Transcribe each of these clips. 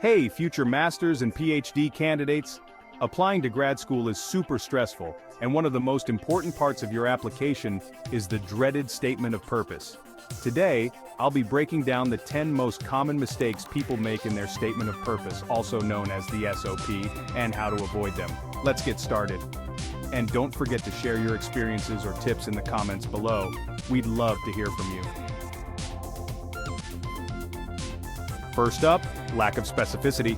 Hey, future masters and PhD candidates! Applying to grad school is super stressful, and one of the most important parts of your application is the dreaded statement of purpose. Today, I'll be breaking down the 10 most common mistakes people make in their statement of purpose, also known as the SOP, and how to avoid them. Let's get started. And don't forget to share your experiences or tips in the comments below. We'd love to hear from you. First up, lack of specificity.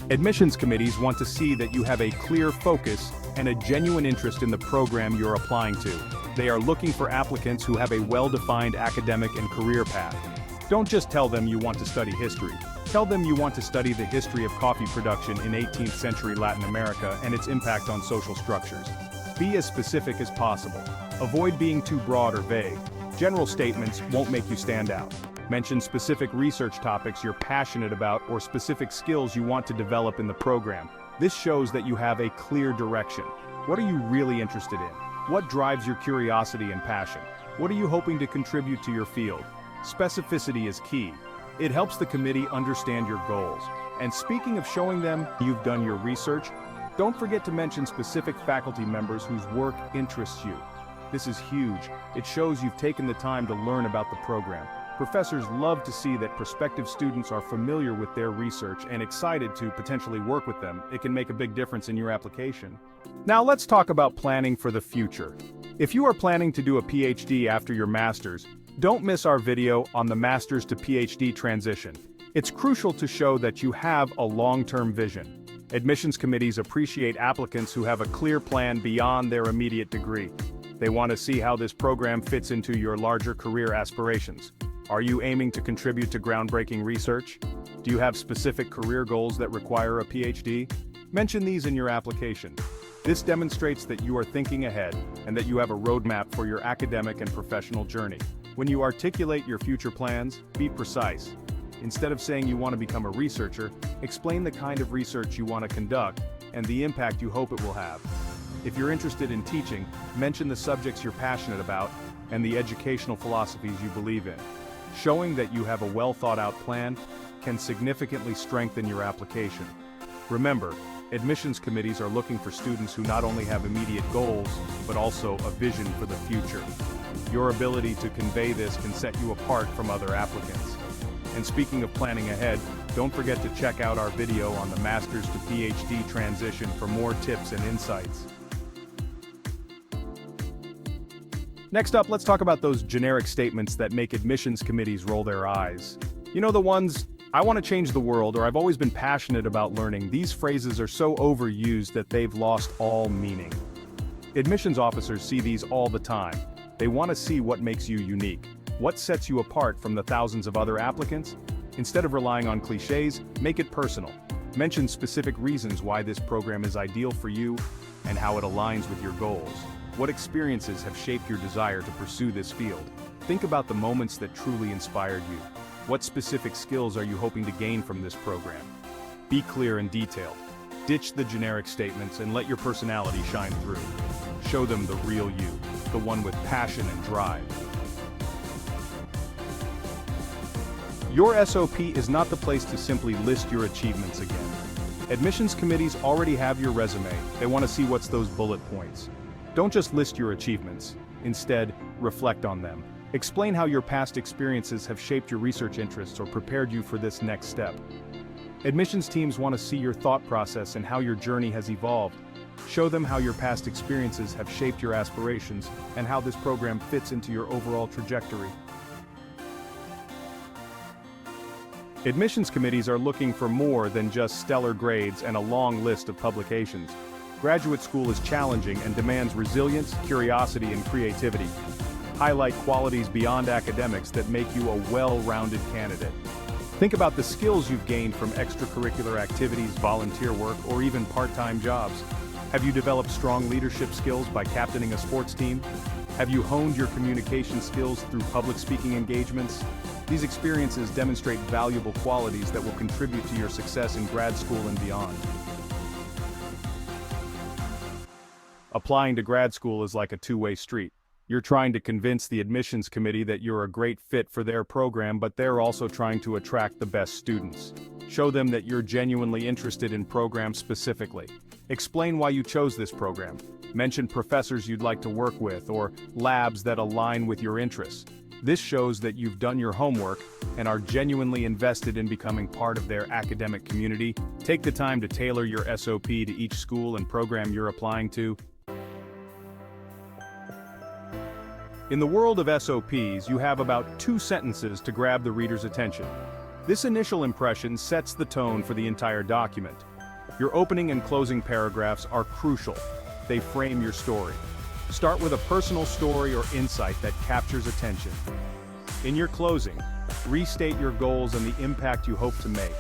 Admissions committees want to see that you have a clear focus and a genuine interest in the program you're applying to. They are looking for applicants who have a well-defined academic and career path. Don't just tell them you want to study history. Tell them you want to study the history of coffee production in 18th century Latin America and its impact on social structures. Be as specific as possible. Avoid being too broad or vague. General statements won't make you stand out. Mention specific research topics you're passionate about or specific skills you want to develop in the program. This shows that you have a clear direction. What are you really interested in? What drives your curiosity and passion? What are you hoping to contribute to your field? Specificity is key. It helps the committee understand your goals. And speaking of showing them you've done your research, don't forget to mention specific faculty members whose work interests you. This is huge. It shows you've taken the time to learn about the program. Professors love to see that prospective students are familiar with their research and excited to potentially work with them. It can make a big difference in your application. Now let's talk about planning for the future. If you are planning to do a PhD after your master's, don't miss our video on the master's to PhD transition. It's crucial to show that you have a long-term vision. Admissions committees appreciate applicants who have a clear plan beyond their immediate degree. They want to see how this program fits into your larger career aspirations. Are you aiming to contribute to groundbreaking research? Do you have specific career goals that require a PhD? Mention these in your application. This demonstrates that you are thinking ahead and that you have a roadmap for your academic and professional journey. When you articulate your future plans, be precise. Instead of saying you want to become a researcher, explain the kind of research you want to conduct and the impact you hope it will have. If you're interested in teaching, mention the subjects you're passionate about and the educational philosophies you believe in. Showing that you have a well-thought-out plan can significantly strengthen your application. Remember, admissions committees are looking for students who not only have immediate goals, but also a vision for the future. Your ability to convey this can set you apart from other applicants. And speaking of planning ahead, don't forget to check out our video on the Master's to PhD transition for more tips and insights. Next up, let's talk about those generic statements that make admissions committees roll their eyes. You know, the ones, "I want to change the world," or "I've always been passionate about learning." These phrases are so overused that they've lost all meaning. Admissions officers see these all the time. They want to see what makes you unique. What sets you apart from the thousands of other applicants? Instead of relying on cliches, make it personal. Mention specific reasons why this program is ideal for you and how it aligns with your goals. What experiences have shaped your desire to pursue this field? Think about the moments that truly inspired you. What specific skills are you hoping to gain from this program? Be clear and detailed. Ditch the generic statements and let your personality shine through. Show them the real you, the one with passion and drive. Your SOP is not the place to simply list your achievements again. Admissions committees already have your resume. They want to see what's those bullet points. Don't just list your achievements. Instead, reflect on them. Explain how your past experiences have shaped your research interests or prepared you for this next step. Admissions teams want to see your thought process and how your journey has evolved. Show them how your past experiences have shaped your aspirations and how this program fits into your overall trajectory. Admissions committees are looking for more than just stellar grades and a long list of publications. Graduate school is challenging and demands resilience, curiosity, and creativity. Highlight qualities beyond academics that make you a well-rounded candidate. Think about the skills you've gained from extracurricular activities, volunteer work, or even part-time jobs. Have you developed strong leadership skills by captaining a sports team? Have you honed your communication skills through public speaking engagements? These experiences demonstrate valuable qualities that will contribute to your success in grad school and beyond. Applying to grad school is like a two-way street. You're trying to convince the admissions committee that you're a great fit for their program, but they're also trying to attract the best students. Show them that you're genuinely interested in programs specifically. Explain why you chose this program. Mention professors you'd like to work with or labs that align with your interests. This shows that you've done your homework and are genuinely invested in becoming part of their academic community. Take the time to tailor your SOP to each school and program you're applying to. In the world of SOPs, you have about 2 sentences to grab the reader's attention. This initial impression sets the tone for the entire document. Your opening and closing paragraphs are crucial. They frame your story. Start with a personal story or insight that captures attention. In your closing, restate your goals and the impact you hope to make.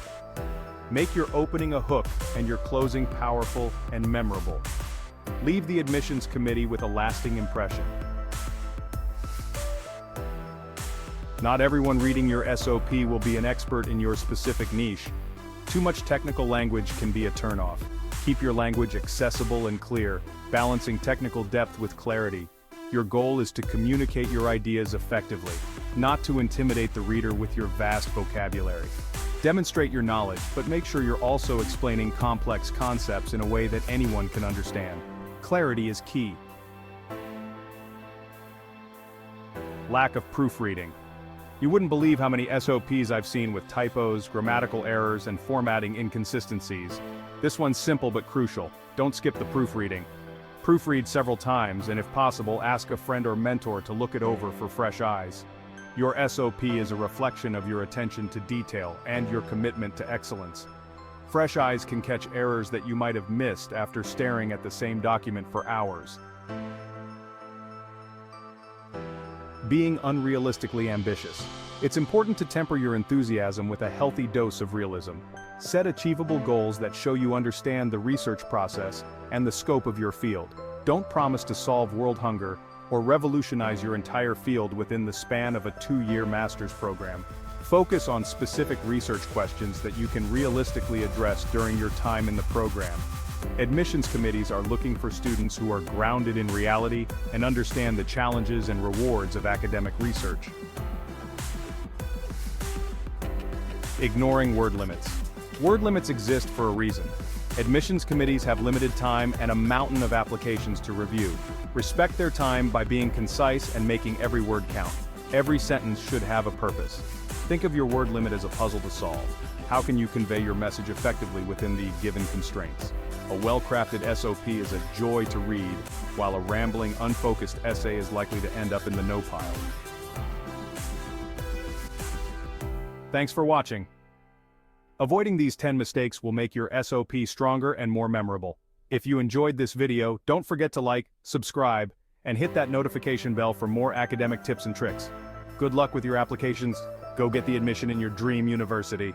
Make your opening a hook and your closing powerful and memorable. Leave the admissions committee with a lasting impression. Not everyone reading your SOP will be an expert in your specific niche. Too much technical language can be a turnoff. Keep your language accessible and clear, balancing technical depth with clarity. Your goal is to communicate your ideas effectively, not to intimidate the reader with your vast vocabulary. Demonstrate your knowledge, but make sure you're also explaining complex concepts in a way that anyone can understand. Clarity is key. Lack of proofreading. You wouldn't believe how many SOPs I've seen with typos, grammatical errors, and formatting inconsistencies. This one's simple but crucial. Don't skip the proofreading. Proofread several times, and if possible, ask a friend or mentor to look it over for fresh eyes. Your SOP is a reflection of your attention to detail and your commitment to excellence. Fresh eyes can catch errors that you might have missed after staring at the same document for hours. Being unrealistically ambitious. It's important to temper your enthusiasm with a healthy dose of realism. Set achievable goals that show you understand the research process and the scope of your field. Don't promise to solve world hunger or revolutionize your entire field within the span of a 2-year master's program. Focus on specific research questions that you can realistically address during your time in the program. Admissions committees are looking for students who are grounded in reality and understand the challenges and rewards of academic research. Ignoring word limits. Word limits exist for a reason. Admissions committees have limited time and a mountain of applications to review. Respect their time by being concise and making every word count. Every sentence should have a purpose. Think of your word limit as a puzzle to solve. How can you convey your message effectively within the given constraints? A well-crafted SOP is a joy to read, while a rambling, unfocused essay is likely to end up in the no pile. Thanks for watching. Avoiding these 10 mistakes will make your SOP stronger and more memorable. If you enjoyed this video, don't forget to like, subscribe, and hit that notification bell for more academic tips and tricks. Good luck with your applications. Go get the admission in your dream university.